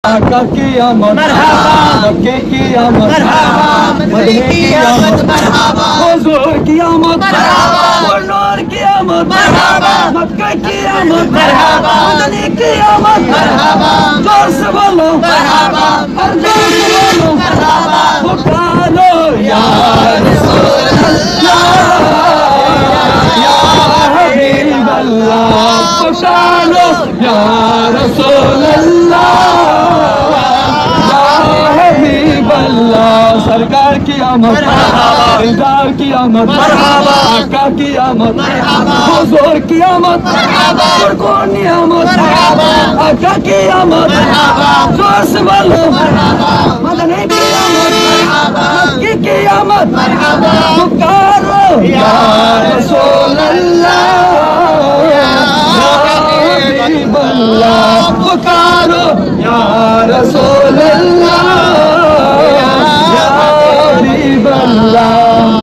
आका की आमद मरहबा, मक्के की आमद मरहबा, मदीने की आमद मरहबा, हुजूर की आमद मरहबा, नूर की आमद मरहबा, मक्के की आमद मरहबा, मदीने की आमद मरहबा, जोर से बोलो मरहबा, हर जोर से बोलो मरहबा, पुकारो या रसूल अल्लाह या हबीब अल्लाह, पुकारो या रसूल अल्लाह सरकार की आमद दिलदार की आमद आका की आमद हुजूर की आमद सुरकोन की आमद आका की आमद जोर से बोलो मदीने की आमद मक्के की आमद पुकारो या रसूल अल्लाह या हबीब अल्लाह, पुकारो या रसूल